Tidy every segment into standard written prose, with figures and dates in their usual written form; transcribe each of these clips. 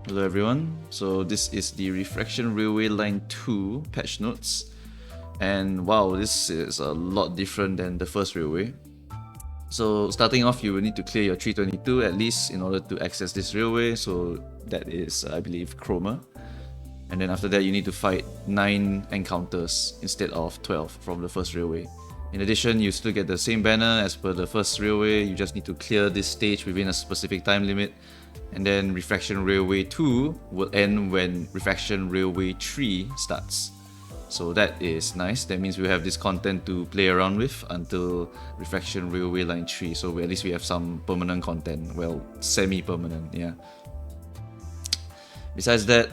Hello everyone, so this is the Refraction Railway Line 2 patch notes, and wow, this is a lot different than the first railway. So starting off, you will need to clear your 322 at least in order to access this railway, so that is, I believe, Chroma. And then after that, you need to fight 9 encounters instead of 12 from the first railway. In addition, you still get the same banner as per the first railway, you just need to clear this stage within a specific time limit. And then Refraction Railway 2 will end when Refraction Railway 3 starts. So that is nice, that means we have this content to play around with until Refraction Railway Line 3, so at least we have some permanent content, well, semi-permanent, yeah. Besides that,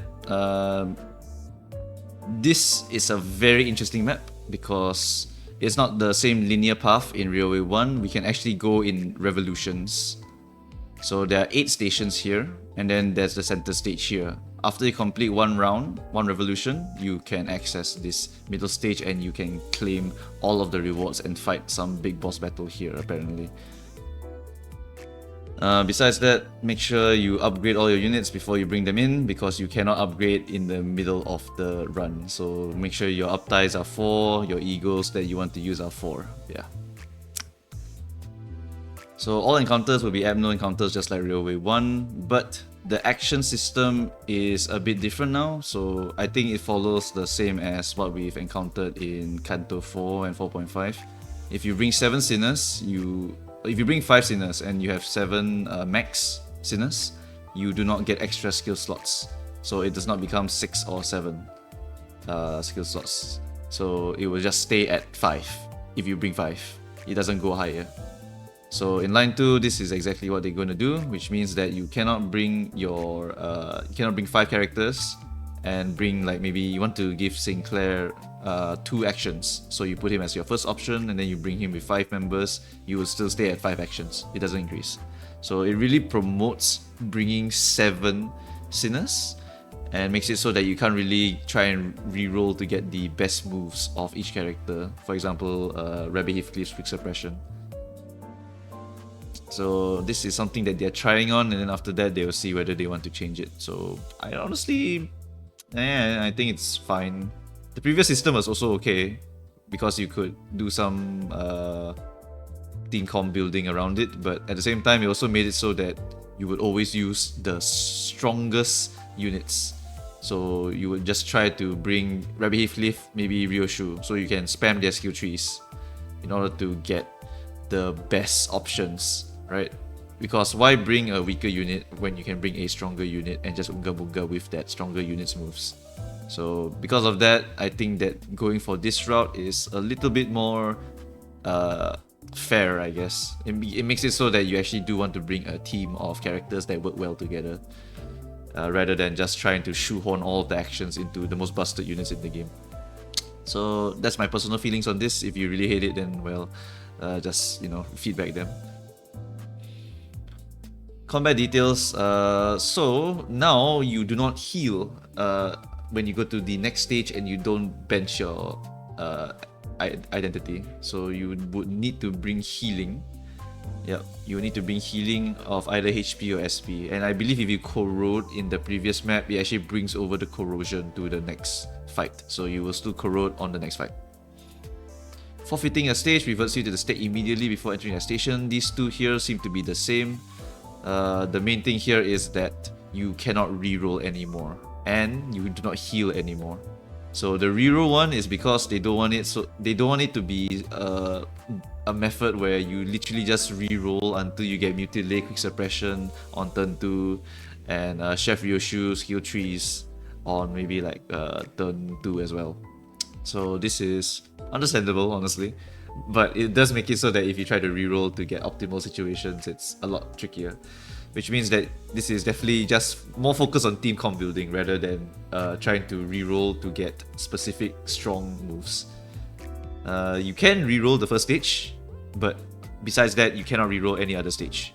this is a very interesting map because it's not the same linear path in Railway 1, we can actually go in revolutions. So there are 8 stations here, and then there's the center stage here. After you complete one round, one revolution, you can access this middle stage and you can claim all of the rewards and fight some big boss battle here apparently. Besides that, make sure you upgrade all your units before you bring them in because you cannot upgrade in the middle of the run. So make sure your upties are 4, your eagles that you want to use are 4. Yeah. So all encounters will be abno encounters just like Railway 1, but the action system is a bit different now, so I think it follows the same as what we've encountered in Canto 4 and 4.5. If you bring 7 sinners, if you bring 5 sinners and you have 7 max sinners, you do not get extra skill slots. So it does not become 6 or 7 skill slots. So it will just stay at 5 if you bring 5. It doesn't go higher. So in line 2, this is exactly what they're going to do, which means that you cannot bring your you cannot bring 5 characters and bring, like, maybe you want to give Sinclair 2 actions. So you put him as your first option and then you bring him with 5 members, you will still stay at 5 actions. It doesn't increase. So it really promotes bringing 7 sinners and makes it so that you can't really try and reroll to get the best moves of each character. For example, Rabbi Heathcliff's Quick Suppression. So this is something that they're trying on, and then after that they will see whether they want to change it. So I honestly, I think it's fine. The previous system was also okay because you could do some team comp building around it, but at the same time it also made it so that you would always use the strongest units. So you would just try to bring Rabbi Heathcliff, maybe Ryoshu, so you can spam their skill trees in order to get the best options. Right? Because why bring a weaker unit when you can bring a stronger unit and just unga bunga with that stronger unit's moves? So because of that, I think that going for this route is a little bit more fair, I guess. It makes it so that you actually do want to bring a team of characters that work well together, rather than just trying to shoehorn all of the actions into the most busted units in the game. So that's my personal feelings on this. If you really hate it, then well, just, you know, feedback them. Combat details, so now you do not heal when you go to the next stage and you don't bench your identity. So you would need to bring healing. Yep, you need to bring healing of either HP or SP. And I believe if you corrode in the previous map, it actually brings over the corrosion to the next fight. So you will still corrode on the next fight. Forfeiting a stage reverts you to the state immediately before entering a station. These two here seem to be the same. The main thing here is that you cannot reroll anymore and you do not heal anymore. So the reroll one is because they don't want it. So they don't want it to be a method where you literally just reroll until you get Mutilate, Quick Suppression on turn 2, and Chef Ryoshu's skill trees on maybe like turn 2 as well. So this is understandable, honestly. But it does make it so that if you try to reroll to get optimal situations, it's a lot trickier. Which means that this is definitely just more focused on team comp building rather than trying to reroll to get specific strong moves. You can reroll the first stage, but besides that, you cannot reroll any other stage.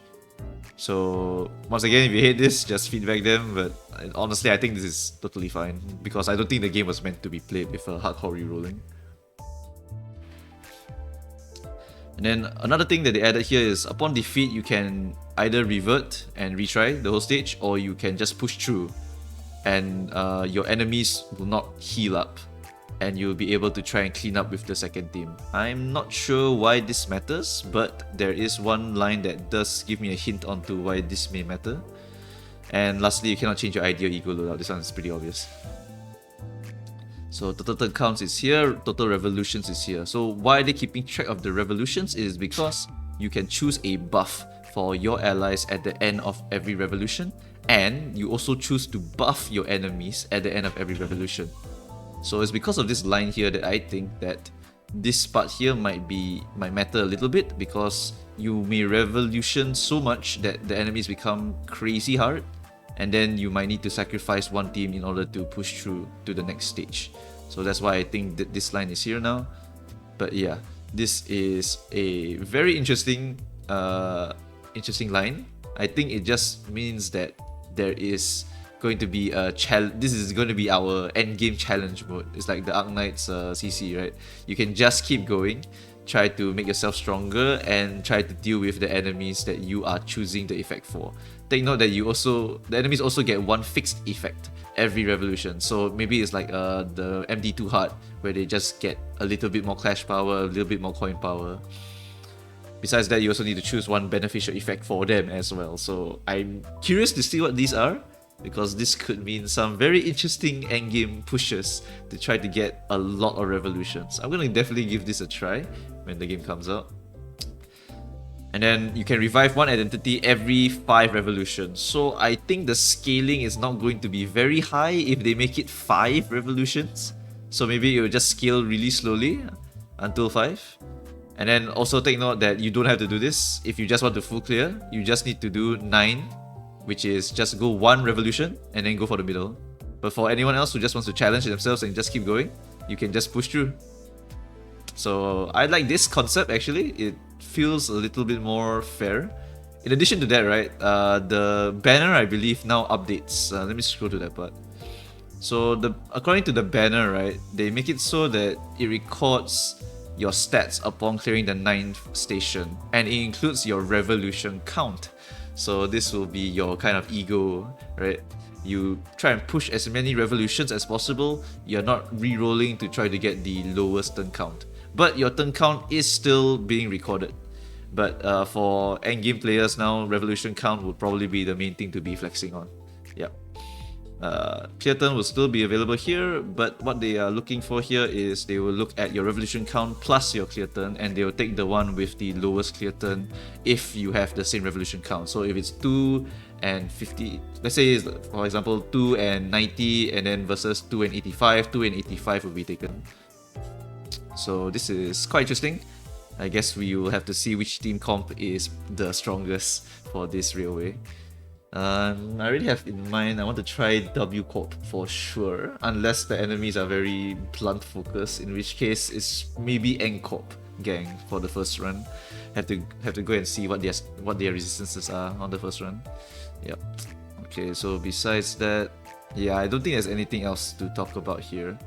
So once again, if you hate this, just feedback them. But honestly, I think this is totally fine because I don't think the game was meant to be played with a hardcore rerolling. And then another thing that they added here is upon defeat, you can either revert and retry the whole stage, or you can just push through and your enemies will not heal up, and you'll be able to try and clean up with the second team. I'm not sure why this matters, but there is one line that does give me a hint onto why this may matter. And lastly, you cannot change your ID or ego loadout. This one is pretty obvious. So total turn counts is here, total revolutions is here. So why are they keeping track of the revolutions is because you can choose a buff for your allies at the end of every revolution, and you also choose to buff your enemies at the end of every revolution. So it's because of this line here that I think that this part here might matter a little bit, because you may revolution so much that the enemies become crazy hard, and then you might need to sacrifice one team in order to push through to the next stage. So that's why I think that this line is here now. But yeah, this is a very interesting line. I think it just means that there is going to be a challenge. This is going to be our end game challenge mode. It's like the Arknight's CC, right? You can just keep going, try to make yourself stronger, and try to deal with the enemies that you are choosing the effect for. Take note that the enemies also get one fixed effect every revolution. So maybe it's like the MD2 heart, where they just get a little bit more clash power, a little bit more coin power. Besides that, you also need to choose one beneficial effect for them as well. So I'm curious to see what these are, because this could mean some very interesting endgame pushes to try to get a lot of revolutions. I'm gonna definitely give this a try when the game comes out. And then you can revive one identity every 5 revolutions. So I think the scaling is not going to be very high if they make it 5 revolutions. So maybe it will just scale really slowly until 5. And then also take note that you don't have to do this. If you just want to full clear, you just need to do 9, which is just go 1 revolution and then go for the middle. But for anyone else who just wants to challenge themselves and just keep going, you can just push through. So I like this concept actually. It feels a little bit more fair. In addition to that, right, the banner I believe now updates. Let me scroll to that part. So according to the banner, right, they make it so that it records your stats upon clearing the 9th station, and it includes your revolution count. So this will be your kind of ego, right? You try and push as many revolutions as possible. You're not re-rolling to try to get the lowest turn count, but your turn count is still being recorded. But for endgame players now, revolution count would probably be the main thing to be flexing on. Yep. Clear turn will still be available here, but what they are looking for here is they will look at your revolution count plus your clear turn, and they will take the one with the lowest clear turn if you have the same revolution count. So if it's 2 and 50, let's say for example 2 and 90, and then versus 2 and 85, 2 and 85 will be taken. So this is quite interesting. I guess we will have to see which team comp is the strongest for this railway. I already have in mind, I want to try W Corp for sure, unless the enemies are very blunt focused, in which case it's maybe N Corp gang for the first run. Have to go and see what their resistances are on the first run. Yep. Okay, so besides that, yeah, I don't think there's anything else to talk about here.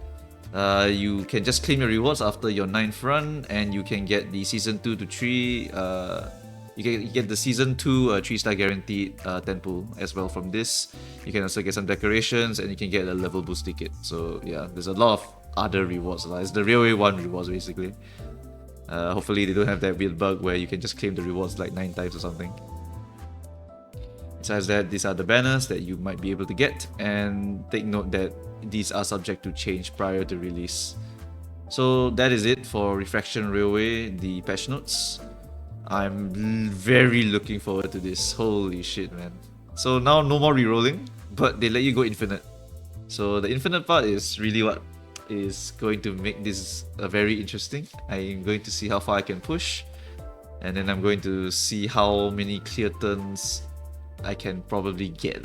You can just claim your rewards after your 9th run, and you can get the season 2 to 3. You get the season 2 3-star guaranteed 10 pool as well from this. You can also get some decorations, and you can get a level boost ticket. So yeah, there's a lot of other rewards. It's the Railway 1 rewards basically. Hopefully they don't have that weird bug where you can just claim the rewards like 9 times or something. Besides that, these are the banners that you might be able to get, and take note that these are subject to change prior to release. So that is it for Refraction Railway, the patch notes. I'm very looking forward to this. Holy shit, man. So now no more rerolling, but they let you go infinite. So the infinite part is really what is going to make this very interesting. I'm going to see how far I can push, and then I'm going to see how many clear turns I can probably get.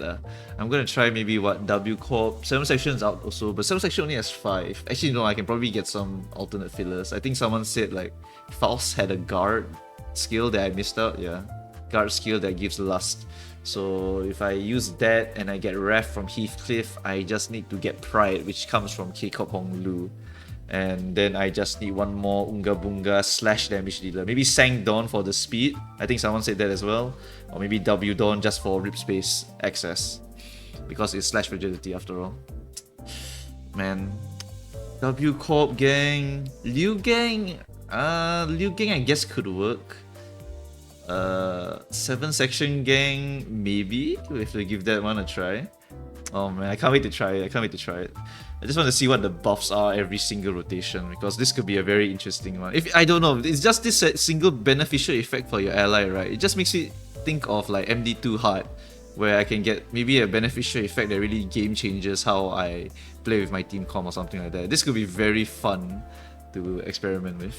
I'm gonna try maybe W Corp. 7 sections out also, but 7 section only has 5. Actually no, I can probably get some alternate fillers. I think someone said like Faust had a guard skill that I missed out. Yeah, guard skill that gives lust. So if I use that and I get Wrath from Heathcliff, I just need to get Pride, which comes from K-Kop Hong Lu. And then I just need one more Unga Bunga / damage dealer. Maybe Sang Dawn for the speed. I think someone said that as well. Or maybe W Dawn just for rip space access. because it's slash fragility after all. Man, W Corp gang, Liu gang I guess could work. 7 section gang, maybe we have to give that one a try. Oh man, I can't wait to try it. I just want to see what the buffs are every single rotation, because this could be a very interesting one. If I don't know, it's just this single beneficial effect for your ally, right? It just makes me think of like MD2 hard, where I can get maybe a beneficial effect that really game changes how I play with my team comp or something like that. This could be very fun to experiment with.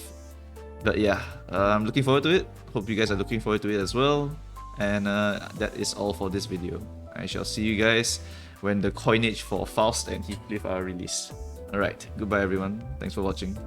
But yeah, I'm looking forward to it. Hope you guys are looking forward to it as well. And that is all for this video. I shall see you guys when the coinage for Faust and Heathcliff are released. Alright, goodbye everyone. Thanks for watching.